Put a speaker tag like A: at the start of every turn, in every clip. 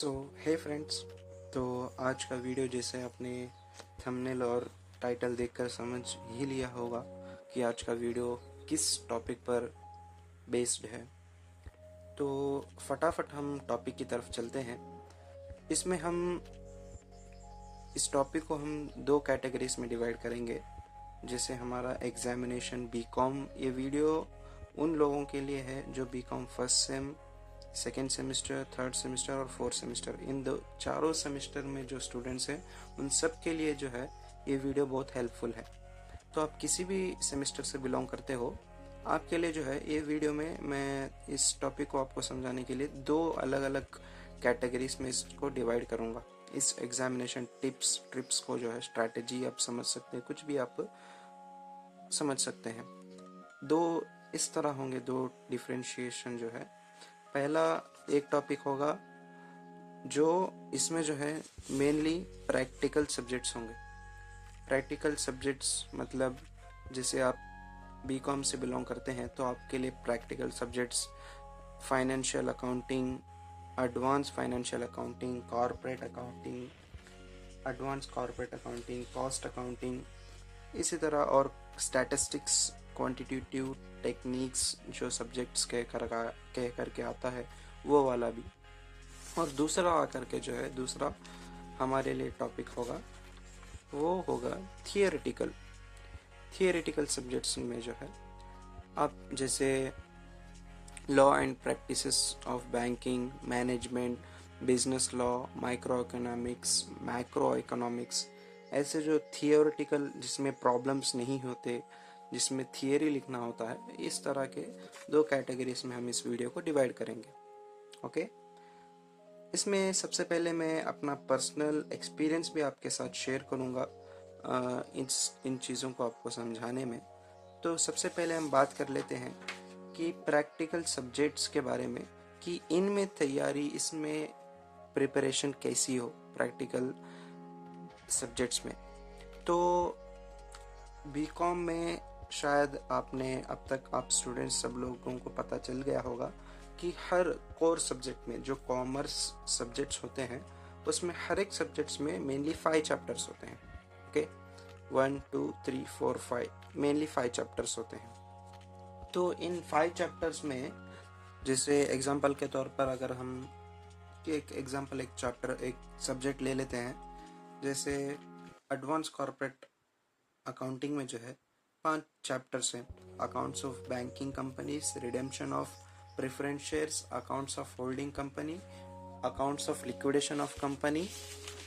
A: तो हे फ्रेंड्स, तो आज का वीडियो जैसे आपने थंबनेल और टाइटल देखकर समझ ही लिया होगा कि आज का वीडियो किस टॉपिक पर बेस्ड है। तो फटाफट हम टॉपिक की तरफ चलते हैं। इसमें हम इस टॉपिक को हम दो कैटेगरीज में डिवाइड करेंगे। जैसे हमारा एग्जामिनेशन बीकॉम, ये वीडियो उन लोगों के लिए है जो BCom first sem, second semester, third semester और फोर्थ सेमेस्टर, इन दो चारों सेमेस्टर में जो स्टूडेंट्स हैं उन सब के लिए जो है ये वीडियो बहुत हेल्पफुल है। तो आप किसी भी सेमेस्टर से बिलोंग करते हो, आपके लिए जो है ये वीडियो में मैं इस टॉपिक को आपको समझाने के लिए दो अलग अलग कैटेगरीज में इसको डिवाइड करूँगा। इस एग्जामिनेशन टिप्स ट्रिप्स को जो है स्ट्रैटेजी आप समझ सकते हैं, कुछ भी आप समझ सकते हैं। दो इस तरह होंगे, दो डिफ्रेंशिएशन जो है। पहला एक टॉपिक होगा जो इसमें जो है मेनली प्रैक्टिकल सब्जेक्ट्स होंगे। प्रैक्टिकल सब्जेक्ट्स मतलब जैसे आप बीकॉम से बिलोंग करते हैं तो आपके लिए practical subjects financial accounting, advance financial accounting, corporate accounting, advance corporate accounting, cost accounting, इसी तरह और स्टैटिस्टिक्स, क्वांटिटेटिव टेक्निक्स जो सब्जेक्ट्स कह करके आता है वो वाला भी। और दूसरा आकर के जो है दूसरा हमारे लिए टॉपिक होगा वो होगा थियोरेटिकल। थियोरेटिकल सब्जेक्ट्स में जो है आप जैसे law and practices of banking, management, business law, micro economics, macro economics, ऐसे जो थियोरेटिकल जिसमें प्रॉब्लम्स नहीं होते, जिसमें थियरी लिखना होता है, इस तरह के दो कैटेगरीज में हम इस वीडियो को डिवाइड करेंगे। ओके, इसमें सबसे पहले मैं अपना पर्सनल एक्सपीरियंस भी आपके साथ शेयर करूँगा इन चीज़ों को आपको समझाने में। तो सबसे पहले हम बात कर लेते हैं कि प्रैक्टिकल सब्जेक्ट्स के बारे में, कि इनमें तैयारी, इसमें प्रिपरेशन कैसी हो प्रैक्टिकल सब्जेक्ट्स में। तो बीकॉम में शायद आपने अब तक आप स्टूडेंट्स सब लोगों को पता चल गया होगा कि हर कोर सब्जेक्ट में जो कॉमर्स सब्जेक्ट्स होते हैं उसमें हर एक सब्जेक्ट्स में मेनली 5 चैप्टर्स होते हैं। ओके, 1 2 3 4 5 मेनली 5 चैप्टर्स होते हैं। तो इन 5 चैप्टर्स में जैसे एग्जांपल के तौर पर अगर हम एक चैप्टर एक सब्जेक्ट ले लेते हैं, जैसे एडवांस कॉर्पोरेट अकाउंटिंग में जो है 5 चैप्टर्स हैं। Accounts of banking companies, redemption of preference shares, accounts of holding company, accounts of liquidation of company,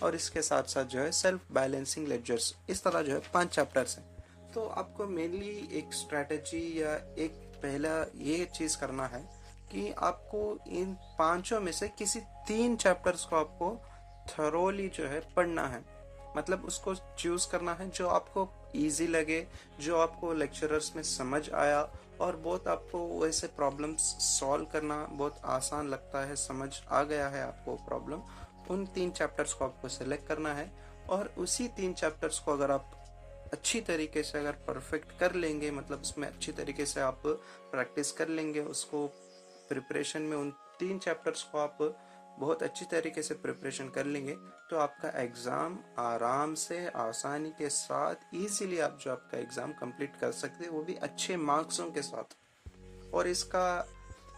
A: और इसके साथ साथ जो है सेल्फ बैलेंसिंग लेजर्स। इस तरह जो है 5 चैप्टर्स हैं। तो आपको मेनली एक स्ट्रैटेजी या एक पहला ये चीज़ करना है कि आपको इन पांचों में से किसी 3 चैप्टर्स को आपको थरोली जो है पढ़ना है। मतलब उसको चूज करना है जो आपको इजी लगे, जो आपको लेक्चरर्स में समझ आया और बहुत आपको वैसे प्रॉब्लम्स सॉल्व करना बहुत आसान लगता है, समझ आ गया है आपको प्रॉब्लम। उन 3 चैप्टर्स को आपको सेलेक्ट करना है और उसी 3 चैप्टर्स को अगर आप अच्छी तरीके से अगर परफेक्ट कर लेंगे, मतलब उसमें अच्छी तरीके से आप प्रैक्टिस कर लेंगे, उसको प्रिपरेशन में उन 3 चैप्टर्स को आप बहुत अच्छी तरीके से प्रिपरेशन कर लेंगे तो आपका एग्ज़ाम आराम से, आसानी के साथ, इजीली आप जो आपका एग्ज़ाम कंप्लीट कर सकते हैं, वो भी अच्छे मार्क्सों के साथ। और इसका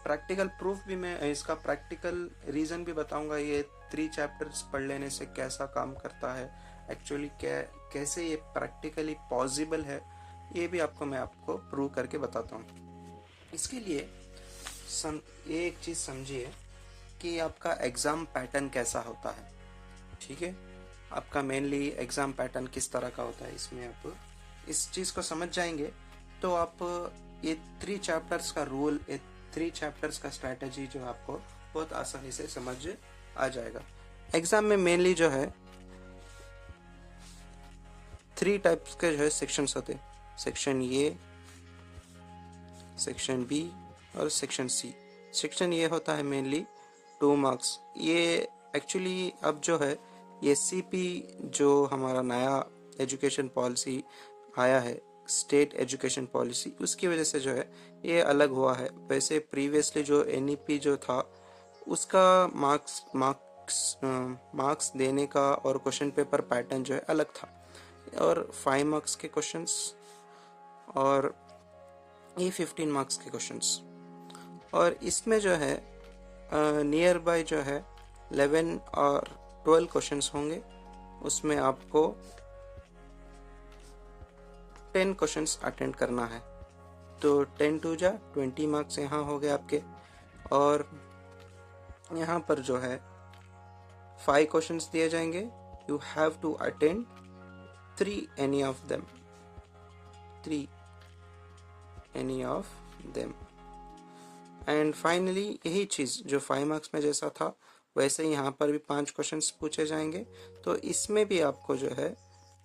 A: प्रैक्टिकल प्रूफ भी मैं, इसका प्रैक्टिकल रीज़न भी बताऊंगा, ये 3 चैप्टर्स पढ़ लेने से कैसा काम करता है एक्चुअली, कैसे ये प्रैक्टिकली पॉसिबल है, ये भी मैं आपको प्रूव करके बताता हूँ। इसके लिए ये एक चीज़ समझिए कि आपका एग्ज़ाम पैटर्न कैसा होता है। ठीक है, आपका मेनली एग्ज़ाम पैटर्न किस तरह का होता है, इसमें आप इस चीज़ को समझ जाएंगे तो आप ये 3 चैप्टर्स का रूल, ये 3 चैप्टर्स का स्ट्रैटेजी जो आपको बहुत आसानी से समझ आ जाएगा। एग्ज़ाम में मेनली जो है 3 टाइप्स के जो है सेक्शंस होते हैं, सेक्शन ए, सेक्शन बी और सेक्शन सी। सेक्शन ए होता है मेनली 2 मार्क्स। ये एक्चुअली अब जो है ये सीपी जो हमारा नया एजुकेशन पॉलिसी आया है, स्टेट एजुकेशन पॉलिसी, उसकी वजह से जो है ये अलग हुआ है। वैसे प्रीवियसली जो एनईपी जो था उसका मार्क मार्क्स देने का और क्वेश्चन पेपर पैटर्न जो है अलग था, और 5 मार्क्स के क्वेश्चंस और ये 15 मार्क्स के क्वेश्चंस। और इसमें जो है नियर बाय जो है 11 और 12 क्वेश्चंस होंगे। उसमें आपको 10 क्वेश्चंस अटेंड करना है। तो 10 टू जा 20 मार्क्स यहाँ हो गए आपके। और यहाँ पर जो है 5 क्वेश्चंस दिए जाएंगे। You have to attend 3 any of them, 3 any of them. And finally यही चीज़ जो 5 मार्क्स में जैसा था वैसे ही यहाँ पर भी 5 क्वेश्चंस पूछे जाएंगे। तो इसमें भी आपको जो है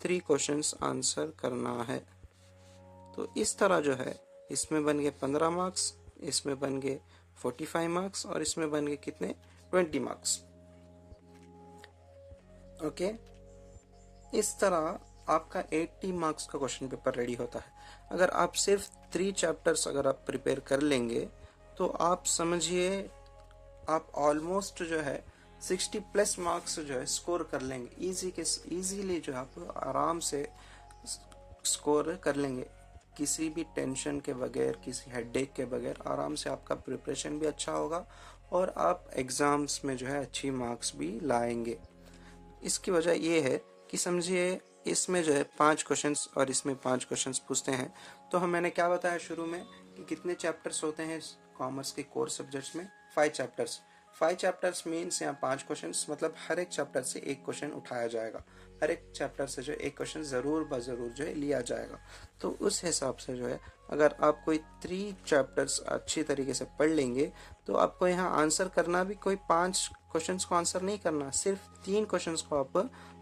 A: 3 क्वेश्चंस आंसर करना है। तो इस तरह जो है इसमें बन गए 15 मार्क्स, इसमें बन गए 45 मार्क्स और इसमें बन गए कितने 20 मार्क्स। ओके, इस तरह आपका 80 मार्क्स का क्वेश्चन पेपर रेडी होता है। अगर आप सिर्फ 3 चैप्टर्स अगर आप प्रिपेयर कर लेंगे तो आप समझिए आप ऑलमोस्ट जो है 60 प्लस मार्क्स जो है स्कोर कर लेंगे। इजीली जो आप आराम से स्कोर कर लेंगे, किसी भी टेंशन के बगैर, किसी हेडेक के बगैर। आराम से आपका प्रिपरेशन भी अच्छा होगा और आप एग्ज़ाम्स में जो है अच्छी मार्क्स भी लाएंगे। इसकी वजह ये है कि समझिए इसमें जो है 5 क्वेश्चंस और इसमें 5 क्वेश्चंस पूछते हैं। तो मैंने क्या बताया शुरू में कि कितने चैप्टर्स होते हैं कॉमर्स के कोर सब्जेक्ट्स में, 5 चैप्टर्स। 5 चैप्टर्स मीन्स यहाँ 5 क्वेश्चंस, मतलब हर एक चैप्टर से एक क्वेश्चन उठाया जाएगा। हर एक चैप्टर से जो एक क्वेश्चन ज़रूर ज़रूर जो है लिया जाएगा। तो उस हिसाब से जो है अगर आप कोई 3 चैप्टर्स अच्छी तरीके से पढ़ लेंगे तो आपको यहाँ आंसर करना भी कोई 5 क्वेश्चंस को आंसर नहीं करना, सिर्फ 3 क्वेश्चंस को आप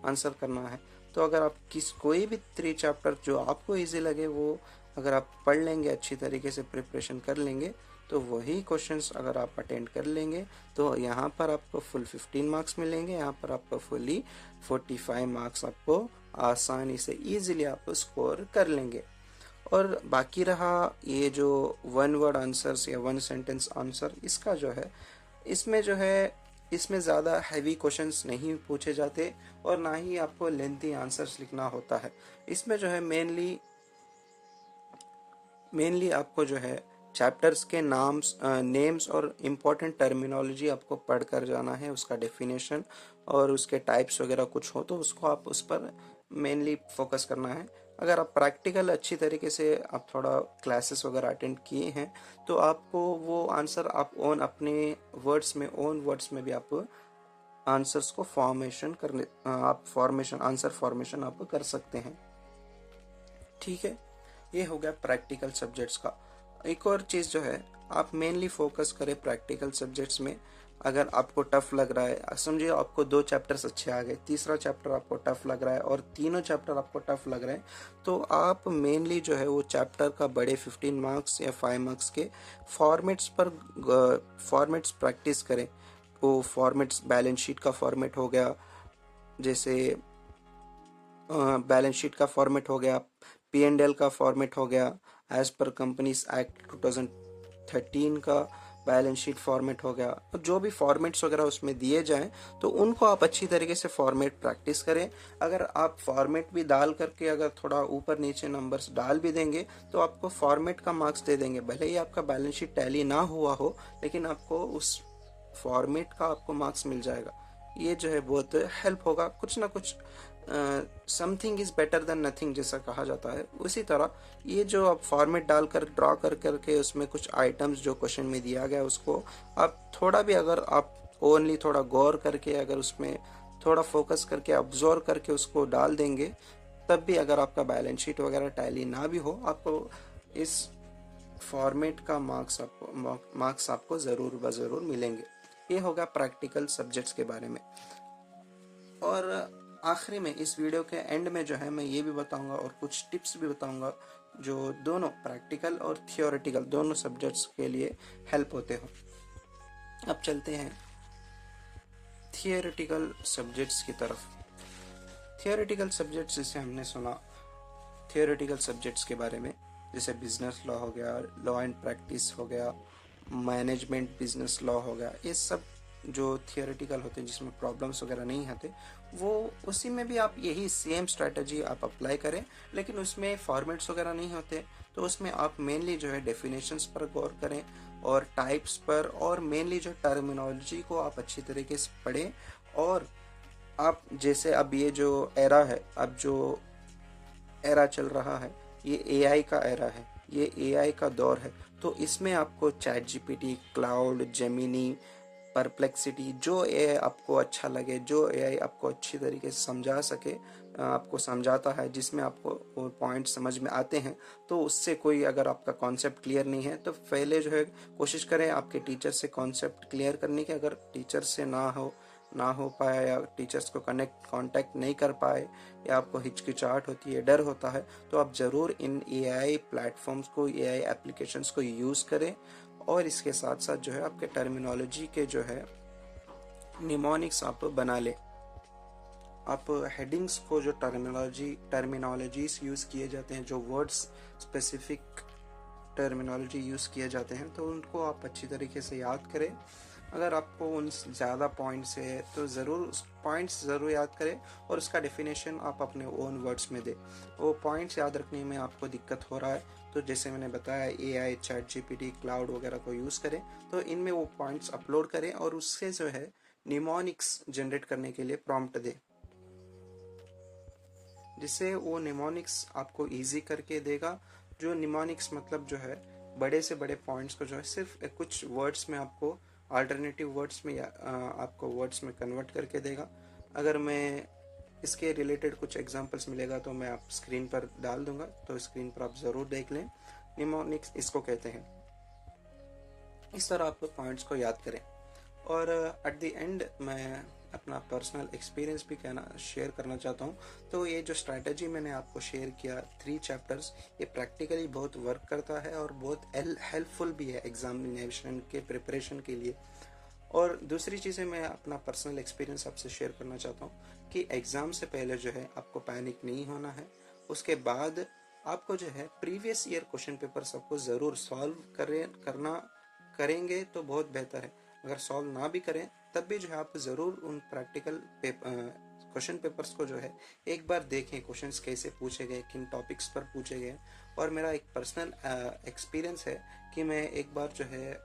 A: आंसर करना है। तो अगर आप कोई भी 3 चैप्टर जो आपको ईजी लगे वो अगर आप पढ़ लेंगे, अच्छी तरीके से प्रिपरेशन कर लेंगे, तो वही क्वेश्चंस अगर आप अटेंड कर लेंगे तो यहाँ पर आपको फुल 15 मार्क्स मिलेंगे। यहाँ पर आपको फुली 45 मार्क्स आपको आसानी से ईजिली आप स्कोर कर लेंगे। और बाकी रहा ये जो 1 वर्ड आंसर्स या 1 सेंटेंस आंसर, इसका जो है इसमें जो है इसमें ज़्यादा हैवी क्वेश्चंस नहीं पूछे जाते और ना ही आपको लेंथी आंसर्स लिखना होता है। इसमें जो है मेनली आपको जो है चैप्टर्स के नेम्स और इम्पोर्टेंट टर्मिनोलॉजी आपको पढ़ कर जाना है, उसका डेफिनेशन और उसके टाइप्स वगैरह कुछ हो तो उसको आप उस पर मेनली फोकस करना है। अगर आप प्रैक्टिकल अच्छी तरीके से आप थोड़ा क्लासेस वगैरह अटेंड किए हैं तो आपको वो आंसर आप अपने ओन वर्ड्स में भी आप आंसर्स को आंसर फॉर्मेशन आप कर सकते हैं। ठीक है, ये हो गया प्रैक्टिकल सब्जेक्ट्स का। एक और चीज़ जो है आप मेनली फोकस करें प्रैक्टिकल सब्जेक्ट्स में। अगर आपको टफ लग रहा है, समझिए आपको 2 चैप्टर्स अच्छे आ गए, तीसरा चैप्टर आपको टफ लग रहा है और तीनों चैप्टर आपको टफ लग रहे हैं, तो आप मेनली जो है वो चैप्टर का बड़े 15 मार्क्स या 5 मार्क्स के फॉर्मेट्स प्रैक्टिस करें। वो फॉर्मेट्स बैलेंस शीट का फॉर्मेट हो गया, जैसे बैलेंस शीट का फॉर्मेट हो गया, P&L का फॉर्मेट हो गया, एज पर कंपनीज एक्ट 2013 का बैलेंस शीट फॉर्मेट हो गया। जो भी फॉर्मेट्स वगैरह उसमें दिए जाएं तो उनको आप अच्छी तरीके से फॉर्मेट प्रैक्टिस करें। अगर आप फॉर्मेट भी डाल करके अगर थोड़ा ऊपर नीचे नंबर्स डाल भी देंगे तो आपको फॉर्मेट का मार्क्स दे देंगे। भले ही आपका बैलेंस शीट टैली ना हुआ हो लेकिन आपको उस फॉर्मेट का आपको मार्क्स मिल जाएगा। ये जो है बहुत हेल्प होगा। कुछ ना कुछ something is better than nothing जैसा कहा जाता है, उसी तरह ये जो आप फॉर्मेट डालकर ड्रॉ कर करके उसमें कुछ आइटम्स जो क्वेश्चन में दिया गया उसको आप थोड़ा भी अगर आप ओनली थोड़ा गौर करके अगर उसमें थोड़ा फोकस करके ऑब्जर्व करके उसको डाल देंगे, तब भी अगर आपका बैलेंस शीट वगैरह टैली ना भी हो आपको इस फॉर्मेट का मार्क्स आपको ज़रूर मिलेंगे। ये होगा प्रैक्टिकल सब्जेक्ट्स के बारे में। और आखिरी में इस वीडियो के एंड में जो है मैं ये भी बताऊंगा और कुछ टिप्स भी बताऊंगा जो दोनों प्रैक्टिकल और थियोरेटिकल दोनों सब्जेक्ट्स के लिए हेल्प होते हो। अब चलते हैं थियोरेटिकल सब्जेक्ट्स की तरफ। थियोरेटिकल सब्जेक्ट्स जैसे हमने सुना थियोरेटिकल सब्जेक्ट्स के बारे में, जैसे बिजनेस लॉ हो गया, लॉ एंड प्रैक्टिस हो गया, मैनेजमेंट बिजनेस लॉ हो गया, ये सब जो थियोरेटिकल होते हैं जिसमें प्रॉब्लम्स वगैरह नहीं आते, वो उसी में भी आप यही सेम स्ट्रैटेजी आप अप्लाई करें, लेकिन उसमें फॉर्मेट्स वगैरह नहीं होते। तो उसमें आप मेनली जो है डेफिनेशंस पर गौर करें और टाइप्स पर, और मेनली जो टर्मिनोलॉजी को आप अच्छी तरीके से पढ़ें। और आप जैसे अब ये जो एरा है, अब जो एरा चल रहा है, ये एआई का एरा है, ये एआई का दौर है। तो इसमें आपको chat GPT, cloud, Gemini, perplexity, जो एआई आपको अच्छा लगे, जो एआई आपको अच्छी तरीके से समझा सके, आपको समझाता है, जिसमें आपको वो पॉइंट समझ में आते हैं, तो उससे कोई, अगर आपका कॉन्सेप्ट क्लियर नहीं है तो पहले जो है कोशिश करें आपके टीचर से कॉन्सेप्ट क्लियर करने की। अगर टीचर से ना हो पाया, या टीचर्स को कांटेक्ट नहीं कर पाए, या आपको हिचकिचाहट होती है, डर होता है, तो आप ज़रूर इन एआई प्लेटफॉर्म्स को, एआई एप्लीकेशंस को यूज़ करें। और इसके साथ साथ जो है आपके टर्मिनोलॉजी के जो है निमोनिक्स आप बना लें। आप हेडिंग्स को, जो टर्मिनोलॉजीज यूज़ किए जाते हैं, जो वर्ड्स स्पेसिफिक टर्मिनोलॉजी यूज़ किए जाते हैं, तो उनको आप अच्छी तरीके से याद करें। अगर आपको उन ज़्यादा पॉइंट्स है तो ज़रूर उस पॉइंट्स ज़रूर याद करें, और उसका डेफिनेशन आप अपने ओन वर्ड्स में दें। वो पॉइंट्स याद रखने में आपको दिक्कत हो रहा है, तो जैसे मैंने बताया एआई, चैट जीपीटी, क्लाउड वगैरह को यूज़ करें, तो इनमें वो पॉइंट्स अपलोड करें और उससे जो है निमोनिक्स जनरेट करने के लिए प्रॉम्प्ट दें, जिससे वो निमोनिक्स आपको ईजी करके देगा। जो निमोनिक्स मतलब जो है बड़े से बड़े पॉइंट्स को जो है सिर्फ कुछ वर्ड्स में आपको, अल्टरनेटिव वर्ड्स में, या आपको वर्ड्स में कन्वर्ट करके देगा। अगर मैं इसके रिलेटेड कुछ एग्जांपल्स मिलेगा तो मैं आप स्क्रीन पर डाल दूंगा, तो स्क्रीन पर आप ज़रूर देख लें। निमोनिक्स इसको कहते हैं। इस तरह आप पॉइंट्स को याद करें। और एट द एंड मैं अपना पर्सनल एक्सपीरियंस भी शेयर करना चाहता हूँ। तो ये जो स्ट्रैटेजी मैंने आपको शेयर किया, 3 चैप्टर्स, ये प्रैक्टिकली बहुत वर्क करता है और बहुत हेल्पफुल भी है एग्जामिनेशन के प्रिपरेशन के लिए। और दूसरी चीज़ें मैं अपना पर्सनल एक्सपीरियंस आपसे शेयर करना चाहता हूँ कि एग्ज़ाम से पहले जो है आपको पैनिक नहीं होना है। उसके बाद आपको जो है प्रीवियस ईयर क्वेश्चन पेपर सबको ज़रूर सॉल्व करेंगे तो बहुत बेहतर है। अगर सॉल्व ना भी करें तब भी जो है आप ज़रूर उन प्रैक्टिकल क्वेश्चन पेपर्स को जो है एक बार देखें, क्वेश्चंस कैसे पूछे गए, किन टॉपिक्स पर पूछे गए। और मेरा एक पर्सनल एक्सपीरियंस है कि मैं एक बार जो है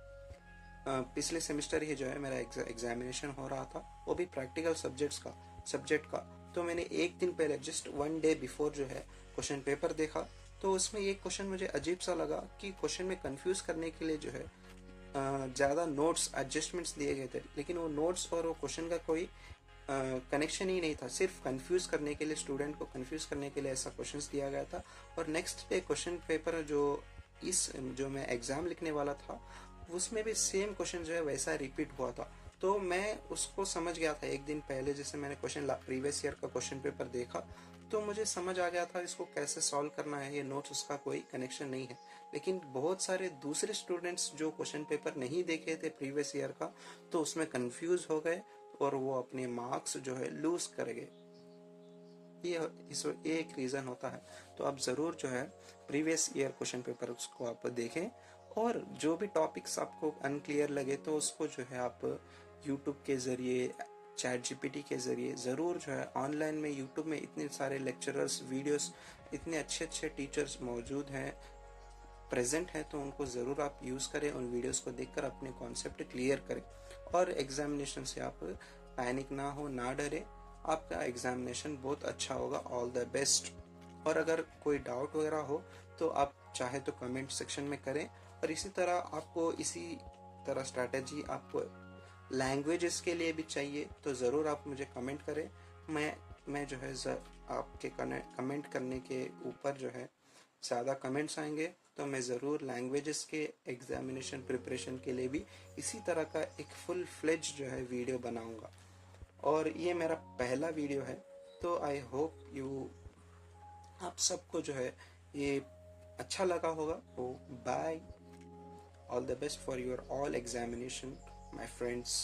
A: पिछले सेमेस्टर ही जो है मेरा एग्जामिनेशन हो रहा था, वो भी प्रैक्टिकल सब्जेक्ट का। तो मैंने एक दिन पहले, जस्ट 1 डे बिफोर जो है क्वेश्चन पेपर देखा। तो उसमें एक क्वेश्चन मुझे अजीब सा लगा कि क्वेश्चन में कंफ्यूज करने के लिए जो है ज़्यादा नोट्स एडजस्टमेंट्स दिए गए थे, लेकिन वो नोट्स और वो क्वेश्चन का कोई कनेक्शन ही नहीं था। सिर्फ कंफ्यूज करने के लिए, स्टूडेंट को कंफ्यूज करने के लिए ऐसा क्वेश्चंस दिया गया था। और नेक्स्ट डे क्वेश्चन पेपर जो मैं एग्ज़ाम लिखने वाला था, उसमें भी सेम क्वेश्चन जो है वैसा रिपीट हुआ था। तो मैं उसको समझ गया था एक दिन पहले, जैसे मैंने प्रीवियस ईयर का क्वेश्चन पेपर देखा, तो मुझे समझ आ गया था इसको कैसे सॉल्व करना है, ये नोट्स उसका कोई कनेक्शन नहीं है। लेकिन बहुत सारे दूसरे स्टूडेंट्स जो क्वेश्चन पेपर नहीं देखे थे प्रीवियस ईयर का, तो उसमें कंफ्यूज हो गए और वो अपने मार्क्स जो है लूज कर गए। ये एक रीज़न होता है। तो आप ज़रूर जो है प्रीवियस ईयर क्वेश्चन पेपर उसको आप देखें, और जो भी टॉपिक्स आपको अनक्लियर लगे तो उसको जो है आप यूट्यूब के ज़रिए, चैट जीपीटी के ज़रिए ज़रूर जो है, ऑनलाइन में यूट्यूब में इतने सारे लेक्चरर्स, वीडियोस, इतने अच्छे अच्छे टीचर्स मौजूद हैं, प्रेजेंट हैं, तो उनको ज़रूर आप यूज़ करें। उन वीडियोस को देखकर अपने कॉन्सेप्ट क्लियर करें, और एग्जामिनेशन से आप पैनिक ना हो, ना डरे। आपका एग्जामिनेशन बहुत अच्छा होगा। All the best. और अगर कोई डाउट वगैरह हो तो आप चाहे तो कमेंट सेक्शन में करें। और इसी तरह आपको इसी तरह स्ट्रैटेजी आपको लैंग्वेजेस के लिए भी चाहिए तो ज़रूर आप मुझे कमेंट करें। मैं जो है आपके कमेंट करने के ऊपर जो है ज़्यादा कमेंट्स आएंगे तो मैं ज़रूर लैंग्वेजेस के एग्जामिनेशन प्रिपरेशन के लिए भी इसी तरह का एक फुल फ्लेज जो है वीडियो बनाऊंगा। और ये मेरा पहला वीडियो है, तो आई होप आप सबको जो है ये अच्छा लगा होगा। तो bye, all the best for your all examination my friends.